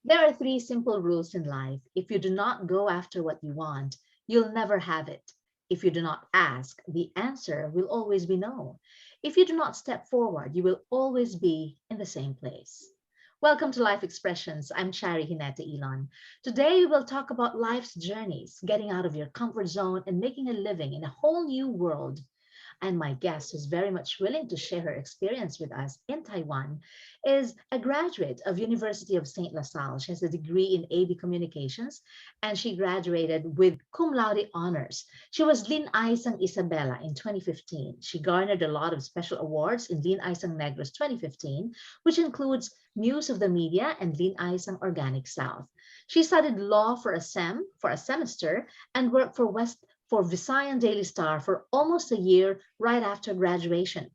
There are three simple rules in life. If you do not go after what you want, you'll never have it. If you do not ask, the answer will always be no. If you do not step forward, you will always be in the same place. Welcome to Life Expressions. I'm Shari Hinata Elon. Today we will talk about life's journeys, getting out of your comfort zone and making a living in a whole new world. And my guest, who's very much willing to share her experience with us in Taiwan, is a graduate of University of St. LaSalle. She has a degree in AB Communications, and she graduated with cum laude honors. She was Lin Isang Isabela in 2015. She garnered a lot of special awards in Lin Isang Negros 2015, which includes Muse of the Media and Lin Isang Organic South. She studied law for a semester and worked for Visayan Daily Star for almost a year right after graduation.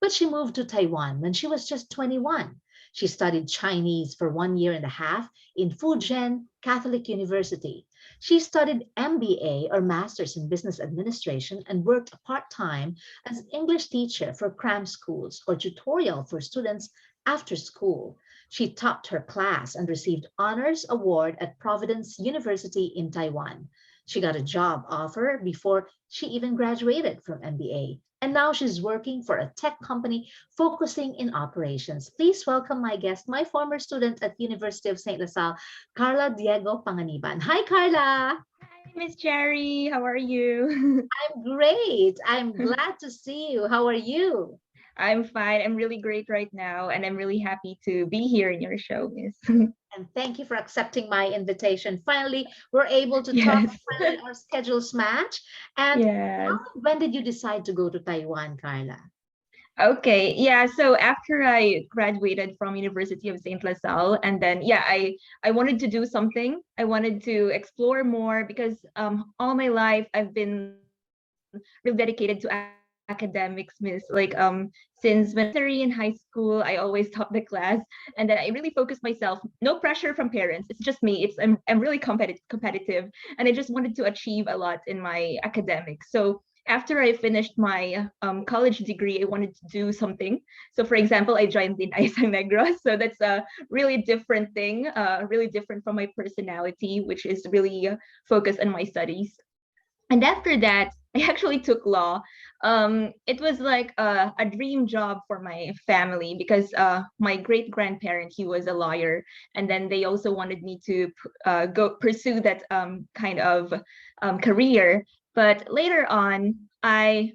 But she moved to Taiwan when she was just 21. She studied Chinese for 1 year and a half in Fujian Catholic University. She studied MBA or Masters in Business Administration and worked part-time as an English teacher for cram schools or tutorial for students after school. She topped her class and received honors award at Providence University in Taiwan. She got a job offer before she even graduated from MBA. And now she's working for a tech company focusing in operations. Please welcome my guest, my former student at University of St. LaSalle, Karla Diego Panganiban. Hi, Karla. Hi, Miss Jerry. How are you? I'm great. I'm glad to see you. How are you? I'm fine. I'm really great right now, and I'm really happy to be here in your show, Miss. And thank you for accepting my invitation. Finally, we're able to talk. Yes. Finally, our schedules match. And Yes. when did you decide to go to Taiwan, Karla? Okay. Yeah. So after I graduated from University of St. LaSalle, and then I wanted to do something. I wanted to explore more because all my life I've been really dedicated to academics, Miss. Since when I was elementary in high school, I always topped the class, and then I really focused myself. No pressure from parents. It's just me. I'm really competitive, and I just wanted to achieve a lot in my academics. So after I finished my college degree, I wanted to do something. So, for example, I joined the Isang Negros. So that's a really different thing, really different from my personality, which is really focused on my studies. And after that, I actually took law. It was like a dream job for my family because my great grandparent, he was a lawyer, and then they also wanted me to go pursue that kind of career. But later on, I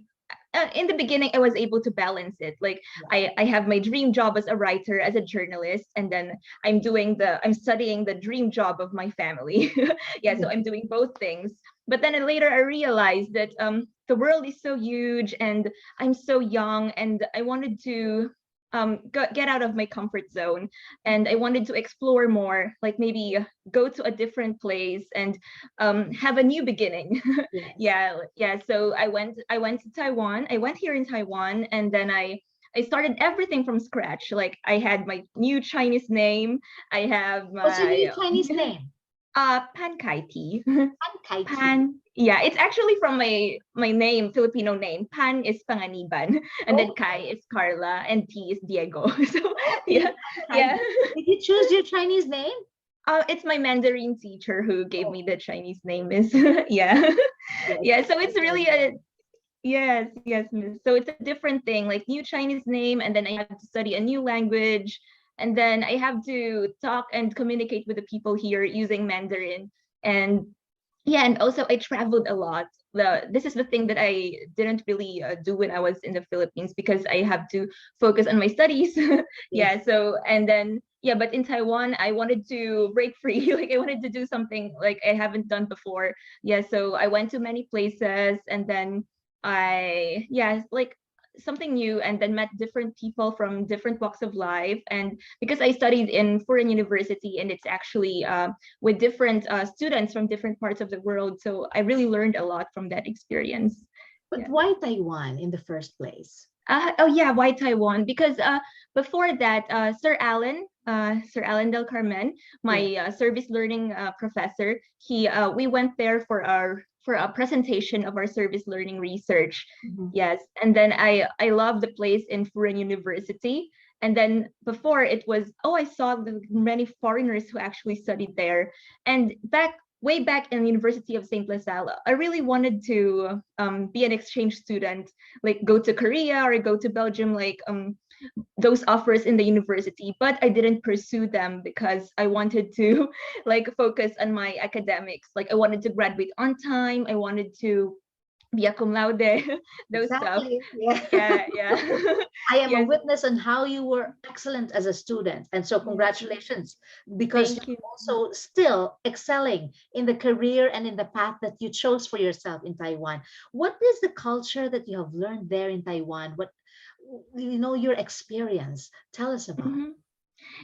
in the beginning I was able to balance it. Like I have my dream job as a writer, as a journalist, and then I'm studying the dream job of my family. Yeah, so I'm doing both things. But then later I realized that the world is so huge and I'm so young, and I wanted to get out of my comfort zone, and I wanted to explore more, like maybe go to a different place and have a new beginning. Yes. Yeah, so I went to Taiwan. I went here in Taiwan, and then I started everything from scratch. Like I had my new Chinese name. I have What's your new my Chinese name? Pan Kai Ti. Kai Chi. Pan, yeah, it's actually from my name, Filipino name. Pan is Panganiban, and then Oh, Kai is Karla, and T is Diego. So okay. yeah, Kai. yeah. Did you choose your Chinese name? It's my Mandarin teacher who gave me the Chinese name. Is yeah, Yes. yeah. So it's really a yes, miss. So it's a different thing, like new Chinese name, and then I have to study a new language, and then I have to talk and communicate with the people here using Mandarin. And yeah, and also I traveled a lot. This is the thing that I didn't really do when I was in the Philippines because I have to focus on my studies. Yes. Yeah, so and then yeah, but in Taiwan I wanted to break free. Like I wanted to do something like I haven't done before. Yeah, so I went to many places, and then like something new, and then met different people from different walks of life. And because I studied in foreign university, and it's actually with different students from different parts of the world, so I really learned a lot from that experience. But Yeah. why Taiwan in the first place? Oh yeah, why Taiwan? Because before that, Sir Alan Del Carmen, Yeah. my service learning professor, he we went there for a presentation of our service learning research. Mhm. Yes, and then I love the place in Furen University, And then before it was, oh, I saw the many foreigners who actually studied there. And way back in the University of St. LaSalle, I really wanted to be an exchange student, like go to Korea or go to Belgium, like those offers in the university, but I didn't pursue them because I wanted to like focus on my academics. Like I wanted to graduate on time. I wanted to be a cum laude, those stuff. Exactly. Yeah. Yeah, yeah. I am a Yes, witness on how you were excellent as a student. And so yes. congratulations, because Thank you're you. also still excelling in the career and in the path that you chose for yourself in Taiwan. What is the culture that you have learned there in Taiwan? What, your experience? Tell us about. Mhm.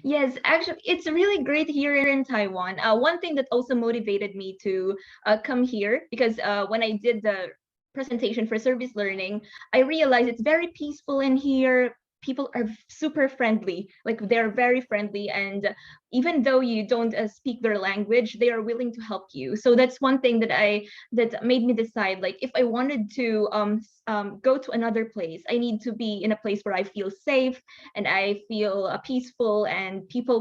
Yes, actually, it's really great here in Taiwan. One thing that also motivated me to come here, because when I did the presentation for service learning, I realized it's very peaceful in here. People are super friendly, like they're very friendly, and even though you don't speak their language, they are willing to help you. So that's one thing that made me decide, like if I wanted to go to another place, I need to be in a place where I feel safe and I feel peaceful, and people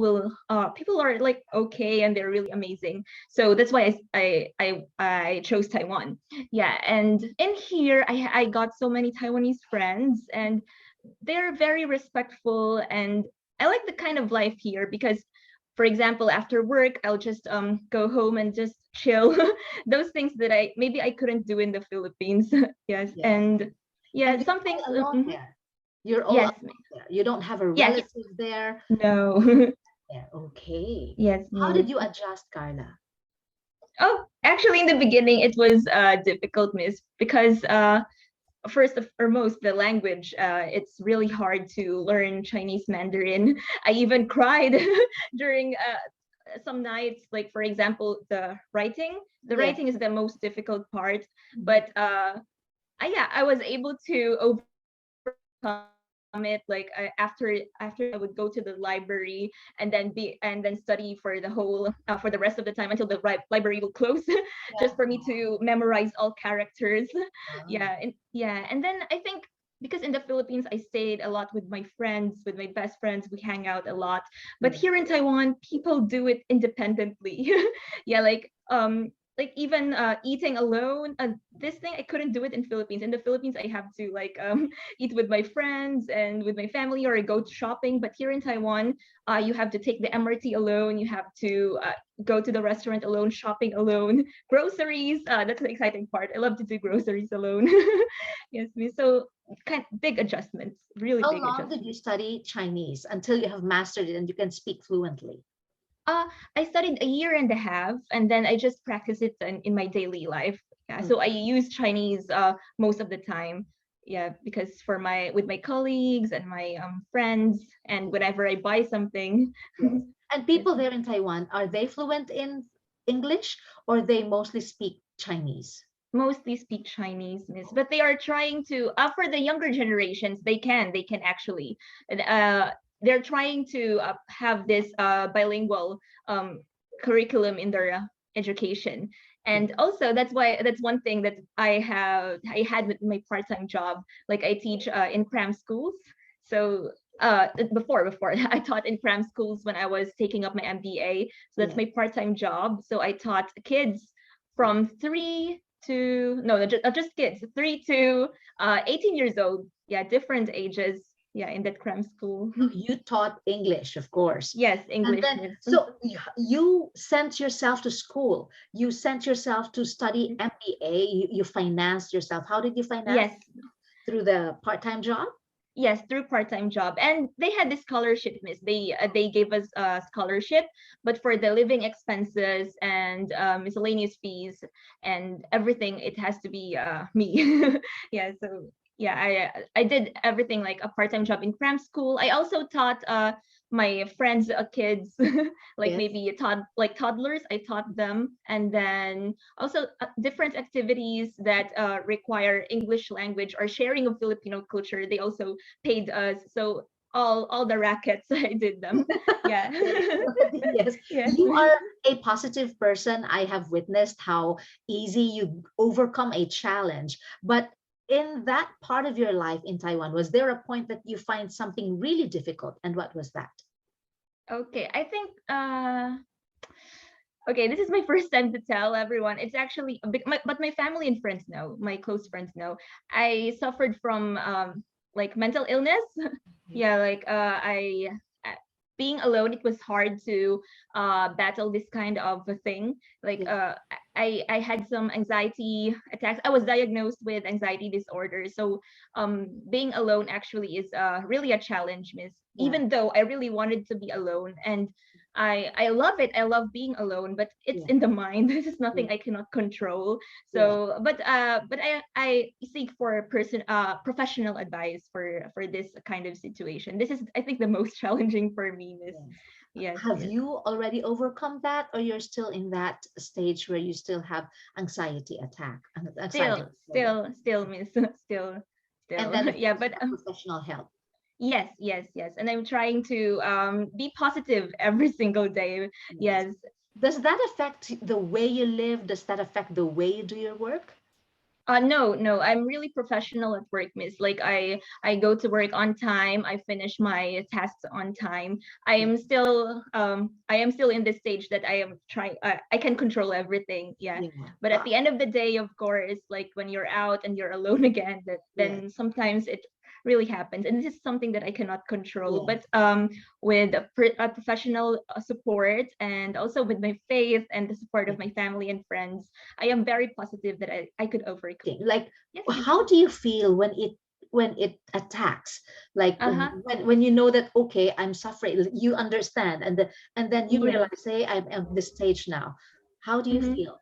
are like okay and they're really amazing. So that's why I chose Taiwan. Yeah, and in here I got so many Taiwanese friends, and they're very respectful, and I like the kind of life here because, for example, after work I'll just go home and just chill. Those things that I couldn't do in the Philippines. Yes, Yes. and And yeah, you're some things. all alone there. You're all Yes, alone there. You don't have a yes, relative there. no. There. Okay. Yes, How did Miss. you adjust, Carla? Oh, actually, in the beginning, it was difficult, Miss, because first of foremost, the language. It's really hard to learn Chinese Mandarin. I even cried during some nights. Like for example, the writing. The Yes. writing is the most difficult part, Mhm. but yeah, I was able to overcome it. Like after I would go to the library and then study for the whole for the rest of the time until the library will close, Yeah. just for me to memorize all characters. Wow. Yeah, and then I think because in the Philippines I stayed a lot with my friends, with my best friends, we hang out a lot. But Yeah. here in Taiwan, people do it independently. Yeah, like even eating alone, this thing I couldn't do it in Philippines. In the Philippines I have to like eat with my friends and with my family, or I go shopping. But here in Taiwan, you have to take the MRT alone, you have to go to the restaurant alone, shopping alone, groceries, that's the exciting part. I love to do groceries alone. Yes, so kind of big adjustments, really How big long did you adjustments. study Chinese until you have mastered it and you can speak fluently? Uh, I studied a year and a half, and then I just practice it in my daily life. Yeah, Mm. so I use Chinese most of the time. Yeah, because for my with my colleagues and my friends, and whenever I buy something. Yes. And Yes, people there in Taiwan, are they fluent in English or they mostly speak Chinese? mostly speak Chinese, Miss, but they are trying to for the younger generations. They can actually, and, they're trying to have this bilingual um, curriculum in their education. Yeah. And also that's one thing that I had with my part-time job. Like I teach in cram schools. So before I taught in cram schools when I was taking up my MBA. So that's Yeah. my part-time job. So I taught kids Yeah. from 3 to no, just kids 3 to 18 years old. Yeah, different ages. Yeah, in that cram school. So you taught English, of course. Yes, And English, then, Miss. so you sent yourself to school. You sent yourself to study MBA. You financed yourself. How did you finance? Yes, Through the part-time job? yes, through part-time job, and they had this scholarship, Miss. They gave us a scholarship, but for the living expenses and miscellaneous fees and everything, it has to be me. Yeah, so yeah, I did everything like a part-time job in cram school. I also taught my friends kids, like Yes. maybe like toddlers. I taught them, and then also different activities that require English language or sharing of Filipino culture. They also paid us. So all the rackets I did them. Yeah. Yes, Yes. you are a positive person. I have witnessed how easy you overcome a challenge. But in that part of your life in Taiwan, was there a point that you find something really difficult, and what was that? Okay, I think okay, this is my first time to tell everyone. It's actually a bit, but my family and friends know, my close friends know. I suffered from like mental illness. Mhm. Yeah, like uh, being alone, it was hard to battle this kind of a thing. Like Yeah, I had some anxiety attacks. I was diagnosed with anxiety disorder. So being alone actually is really a challenge, miss. yeah, Even though I really wanted to be alone, and I love it. I love being alone, but it's yeah, in the mind. This is yeah, nothing I cannot control. yeah. So, but I seek for professional advice for this kind of situation. This is, I think, the most challenging for me, Miss. Yes. Yes, Have yes. you already overcome that, or you're still in that stage where you still have anxiety Still, disorder? Miss. Still, And still. then the Yeah, search but for professional help. yes, yes, yes. And I'm trying to be positive every single day. Yes. Yes. Does that affect the way you live? Does that affect the way you do your work? No, no, I'm really professional at work, miss. Like I go to work on time. I finish my tasks on time. Yeah, I am still in this stage that I am trying. I can control everything. Yeah, yeah. but at the end of the day, of course, like when you're out and you're alone again, that Yes, then sometimes it really happens, and this is something that I cannot control. yes. But with a professional support, and also with my faith and the support Yeah. of my family and friends, I am very positive that I could overcome. Like, Yes, miss. how do you feel when it attacks? Like Uh-huh. when you know that, okay, I'm suffering, you understand, and then you Yes. realize, hey, I'm at this stage now. How do you Mm-hmm. feel?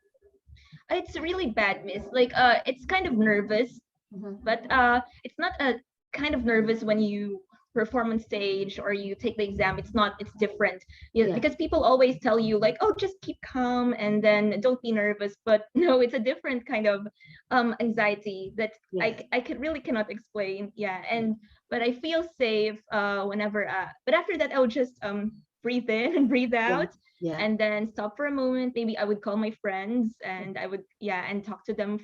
It's really bad, miss. Like it's kind of nervous, Mhm. but it's not a kind of nervous when you perform on stage or you take the exam. It's not, it's different. Yeah, Yeah. because people always tell you like, oh, just keep calm and then don't be nervous. But no, it's a different kind of anxiety that Yes. I could really cannot explain. Yeah. Yeah. And but I feel safe whenever but after that I would just breathe in and breathe Yeah. out Yeah. and then stop for a moment. Maybe I would call my friends Yeah. and I would, yeah, and talk to them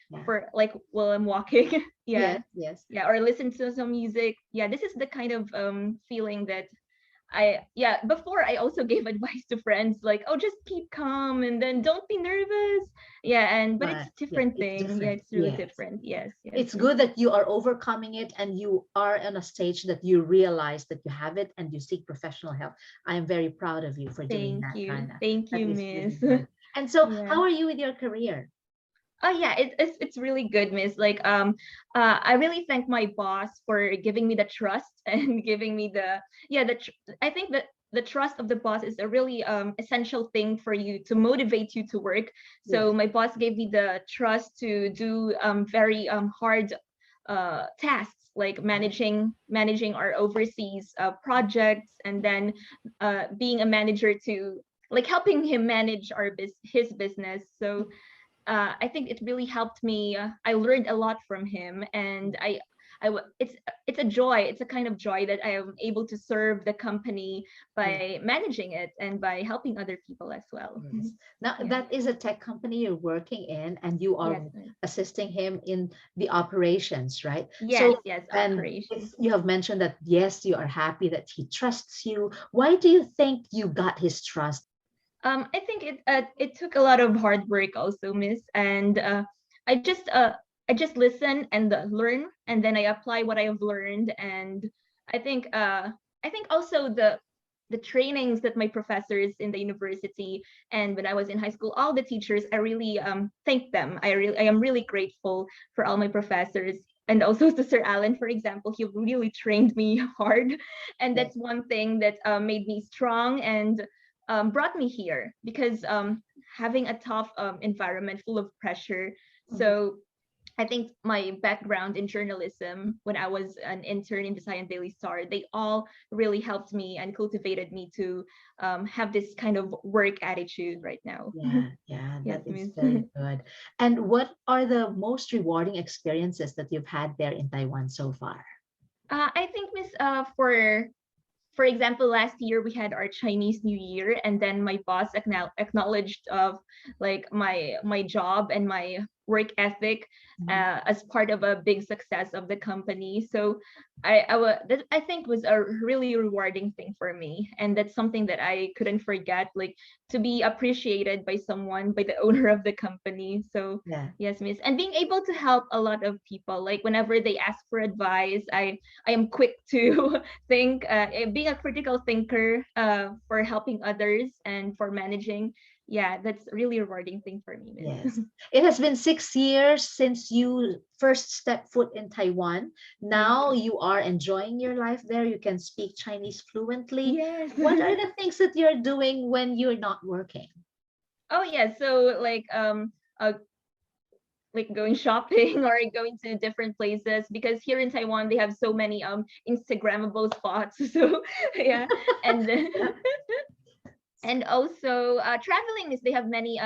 Yeah. for like while I'm walking. Yeah. Yes. Yes. Yeah, or listen to some music. Yeah, this is the kind of feeling that I, yeah, before I also gave advice to friends like, oh, just keep calm and then don't be nervous. Yeah, and but it's But a yeah, different it's thing. Yeah, different. it's really Yes. different. Yes, yes, It's yes. good that you are overcoming it and you are on a stage that you realize that you have it and you seek professional help. I am very proud of you for doing Thank that, you. Karna. Thank That you, is really miss. good. And so, Yeah. how are you with your career? Oh yeah, it's really good, miss. Like I really thank my boss for giving me the trust and giving me the, yeah, I think that the trust of the boss is a really essential thing for you to motivate you to work. So Yes. my boss gave me the trust to do very hard tasks like managing our overseas projects, and then being a manager to like helping him manage his business. So I think it really helped me. I learned a lot from him, and it's a joy. It's a kind of joy that I am able to serve the company Yeah. by managing it and by helping other people as well. Yes. Now, Yeah. that is a tech company you're working in, and you are Yes. Miss. assisting him in the operations, right? Yes. So, Yes. and if Operations. you have mentioned that, yes, you are happy that he trusts you, why do you think you got his trust? I think it took a lot of hard work also, miss, and I just uh I just listen and learn, and then I apply what I have learned, and I think uh I think also the trainings that my professors in the university and when I was in high school, all the teachers, I really thank them. I am really grateful for all my professors. And also to Sir Alan, for example, he really trained me hard, and Yes. that's one thing that made me strong and brought me here because having a tough environment full of pressure. Mhm. So I think my background in journalism, when I was an intern in the Science Daily Star, they all really helped me and cultivated me to have this kind of work attitude right now. Yeah, yeah, Yes, that is Miss. very good. And what are the most rewarding experiences that you've had there in Taiwan so far? I think, Miss, for example, last year we had our Chinese New Year, and then my boss acknowledged of like my job and work ethic Mhm. as part of a big success of the company. So that I think was a really rewarding thing for me, and that's something that I couldn't forget, like to be appreciated by someone, by the owner of the company. So Yeah. yes, miss, and being able to help a lot of people, like whenever they ask for advice, I am quick to think, being a critical thinker for helping others and for managing. Yeah, that's a really rewarding thing for me, miss. Yes. It has been 6 years since you first stepped foot in Taiwan. Now Yes. you are enjoying your life there. You can speak Chinese fluently. Yes. What are the things that you're doing when you're not working? Oh yeah, so uh, like going shopping or going to different places, because here in Taiwan they have so many Instagrammable spots. So yeah, and Yeah. and also traveling is, they have many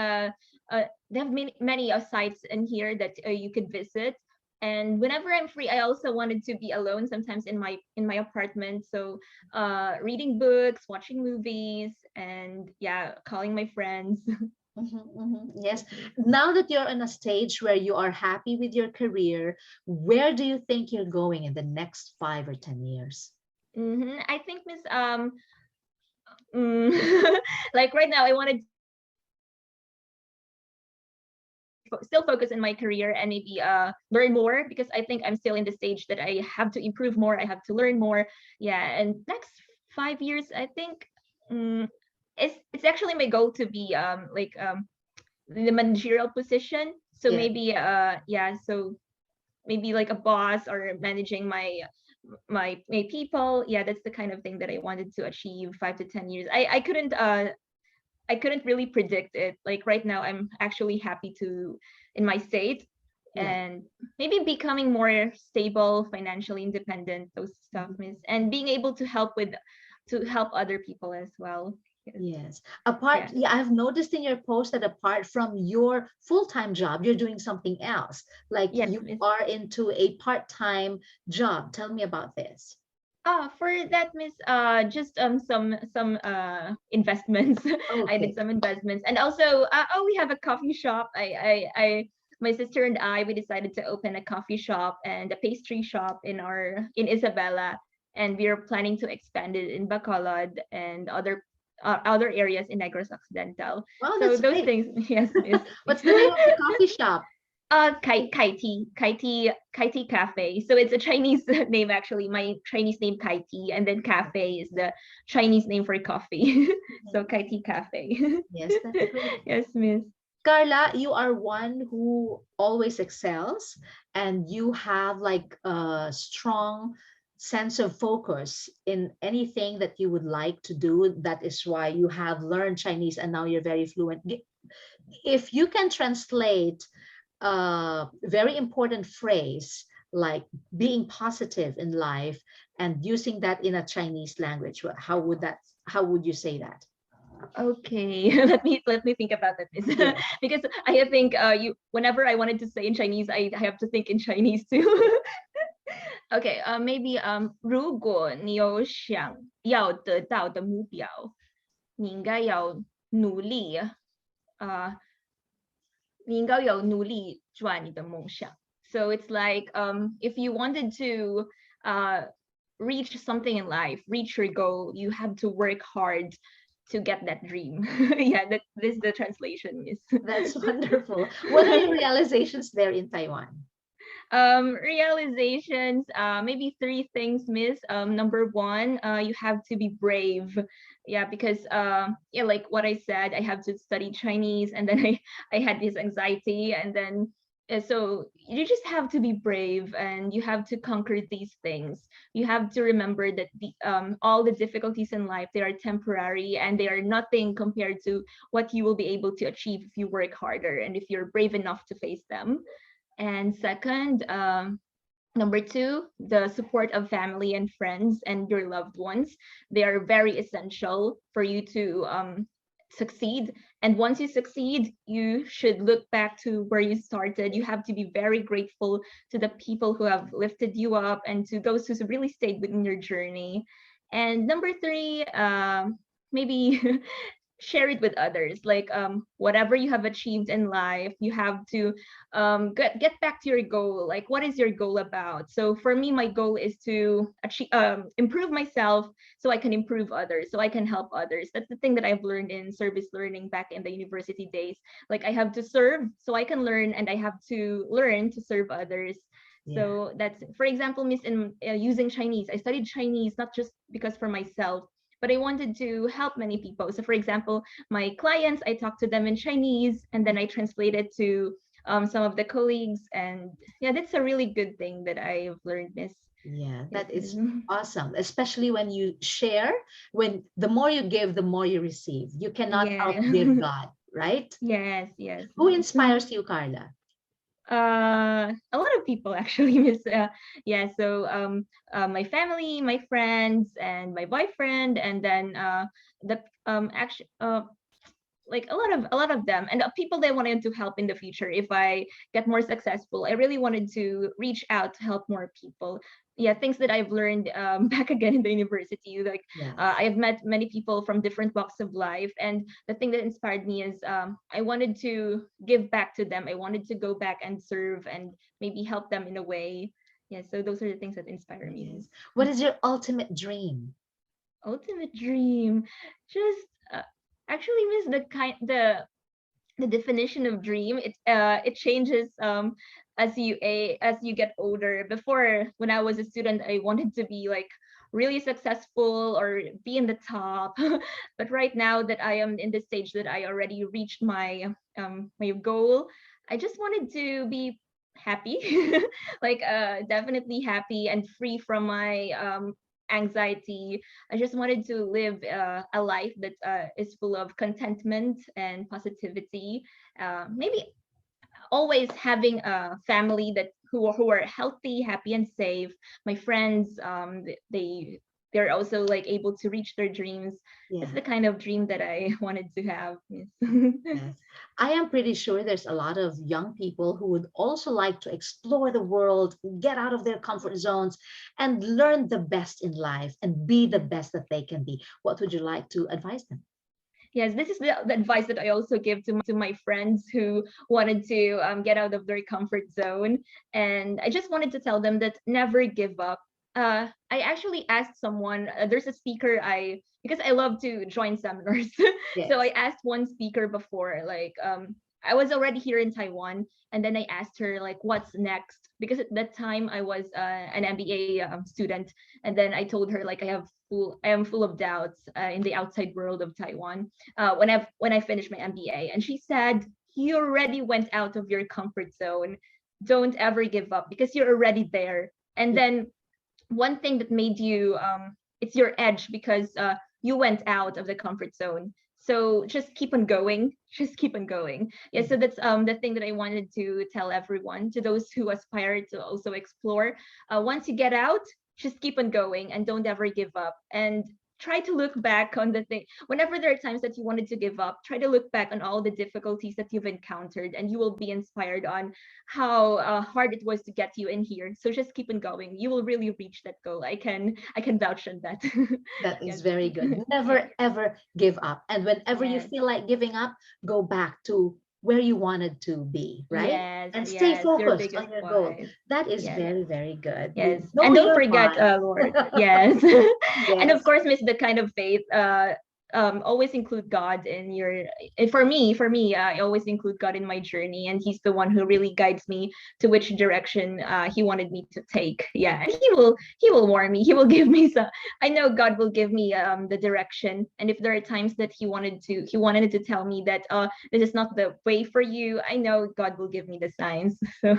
sites in here that you could visit. And whenever I'm free, I also wanted to be alone sometimes in my apartment. So reading books, watching movies, and yeah, calling my friends. Mhm, mhm. Yes. Yes, miss. Now that you're in a stage where you are happy with your career, where do you think you're going in the next 5 or 10 years? I think, miss, mm, like right now I wanted to still focus in my career and maybe learn more, because I think I'm still in the stage that I have to improve more, I have to learn more. Yeah, and next 5 years, I think, um, it's actually my goal to be the managerial position. So Yeah. maybe yeah, so maybe like a boss or managing my people. Yeah, that's the kind of thing that I wanted to achieve 5 to 10 years. I couldn't really predict it. Like right now, I'm actually happy to in my state, Yeah. and maybe becoming more stable, financially independent, those stuff, Mhm. miss, and being able to help other people as well. Yes. Yes. Yeah. Yeah, I've noticed in your post that apart from your full-time job, you're doing something else. Like Yes, you miss. are into a part-time job. Tell me about this. For that, miss, just some investments. I did Okay. some investments, and also we have a coffee shop. My sister and I, we decided to open a coffee shop and a pastry shop in Isabela, and we are planning to expand it in Bacolod and other areas in Negros Occidental. Wow, So that's those great. things, yes, miss. What's the name of the coffee shop? Kai Tea Cafe. So it's a Chinese name actually. My Chinese name Kai Tea, and then cafe is the Chinese name for coffee. So Mhm. Kai Tea Cafe. Yes, that's great. Yes, miss. Carla, you are one who always excels and you have like a strong sense of focus in anything that you would like to do. That is why you have learned Chinese and now you're very fluent. If you can translate a very important phrase like being positive in life and using that in a Chinese language, how would you say that? Okay, let me think about that, miss. Yeah. Because I think you whenever I wanted to say in Chinese, I have to think in Chinese too. Okay, maybe 如果你有想要得到的目标，你应该有努力赚你的梦想。 So it's like if you wanted to uh reach something in life, reach your goal, you have to work hard to get that dream. Yeah, that this the translation is. That's wonderful. What are your realizations there in Taiwan? Realizations, maybe three things, miss. Number one, you have to be brave. Yeah, because yeah, like what I said, I have to study Chinese, and then I had this anxiety, and then so you just have to be brave, and you have to conquer these things. You have to remember that the all the difficulties in life, they are temporary, and they are nothing compared to what you will be able to achieve if you work harder and if you're brave enough to face them. And second, number two, the support of family and friends and your loved ones. They are very essential for you to succeed. And once you succeed, you should look back to where you started. You have to be very grateful to the people who have lifted you up and to those who really stayed within your journey. And number three, maybe share it with others. Like whatever you have achieved in life, you have to get back to your goal. Like what is your goal about? So for me, my goal is to achieve improve myself so I can improve others, so I can help others. That's the thing that I've learned in service learning back in the university days. Like I have to serve so I can learn, and I have to learn to serve others. Yeah. So that's, for example, Miss, in using Chinese, I studied Chinese not just because for myself, but I wanted to help many people. So, for example, my clients, I talk to them in Chinese, and then I translate it to some of the colleagues. And yeah, that's a really good thing that I've learned, Miss. Yeah, Yes, that Miss. is awesome, especially when you share, when the more you give, the more you receive. You cannot Yeah. outgive God, right? Yes, yes, Who Miss. inspires you, Carla? A lot of people actually, Miss. Yeah, so my family, my friends, and my boyfriend, and then the actually like a lot of them, and people that wanted to help in the future. If I get more successful, I really wanted to reach out to help more people. Yeah, things that I've learned back again in the university. Like Yes. I have met many people from different walks of life, and the thing that inspired me is I wanted to give back to them. I wanted to go back and serve and maybe help them in a way. Yeah, so those are the things that inspire me. Yes. What is your ultimate dream? Ultimate dream, just actually, Miss, the definition of dream, it changes as you get older. Before, when I was a student, I wanted to be like really successful or be in the top. But right now that I am in the stage that I already reached my goal, I just wanted to be happy. Like definitely happy and free from my anxiety. I just wanted to live a life that is full of contentment and positivity. Maybe always having a family that who are healthy, happy, and safe. My friends, they're also like able to reach their dreams. That's Yeah. the kind of dream that I wanted to have. Yes. Yes. I am pretty sure there's a lot of young people who would also like to explore the world, get out of their comfort zones, and learn the best in life and be the best that they can be. What would you like to advise them? Yes, this is the advice that I also give to my friends who wanted to get out of their comfort zone. And I just wanted to tell them that never give up. I actually asked someone, there's a speaker because I love to join seminars. So I Yes. asked one speaker before, like, I was already here in Taiwan, and then I asked her, like, what's next? Because at that time I was an MBA student, and then I told her, like, I am full of doubts in the outside world of Taiwan when I finished my MBA. And she said, "You already went out of your comfort zone. Don't ever give up because you're already there." And Yeah. then one thing that made you it's your edge because you went out of the comfort zone. So just keep on going. Just keep on going. Yeah. Yeah. So that's the thing that I wanted to tell everyone, to those who aspire to also explore. Once you get out, just keep on going and don't ever give up. And try to look back on the thing. Whenever there are times that you wanted to give up, try to look back on all the difficulties that you've encountered, and you will be inspired on how hard it was to get you in here. So just keep on going. You will really reach that goal. I can vouch on that. That is Yes. very good. Yes. Never ever give up. And whenever you Yes. feel like giving up, go back to where you wanted to be, right? Yes. And stay Yes. Your focused on biggest your goal. why. That is Yes. very, very good. Yes. You know And don't your forget, why. Lord. Yes. And of Yes. course, Miss, the kind of faith, always include God in your, for me, I always include God in my journey, and He's the one who really guides me to which direction He wanted me to take. Yeah. And He will warn me. He will give me some, I know God will give me the direction. And if there are times that He wanted to tell me that this is not the way for you, I know God will give me the signs. So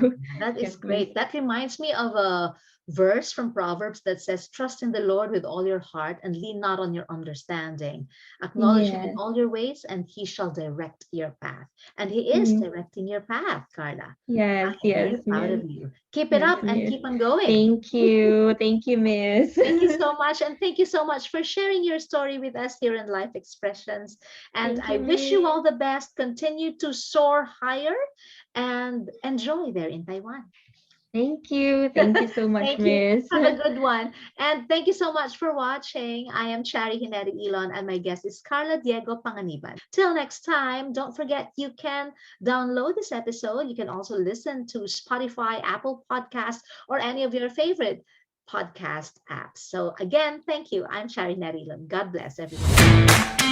That is yes, Miss. great. That reminds me of a verse from Proverbs that says, "Trust in the Lord with all your heart and lean not on your understanding. Acknowledge Him in Yes. all your ways, and He shall direct your path." And He is Mhm. directing your path, Carla. Yes, I am yes, very proud Miss. of you. Keep it Yes, up and Miss. keep on going. Thank you. Thank you, Miss. Thank you so much. And thank you so much for sharing your story with us here in Life Expressions. And Thank I you, wish you Miss. all the best. Continue to soar higher and enjoy there in Taiwan. Thank you. Thank you so much, Thank you. Miss. Have a good one. And thank you so much for watching. I am Chari Hineri Elon, and my guest is Karla Diego Panganiban. Till next time, don't forget you can download this episode. You can also listen to Spotify, Apple Podcasts, or any of your favorite podcast apps. So again, thank you. I'm Chari Hineri Elon. God bless everyone.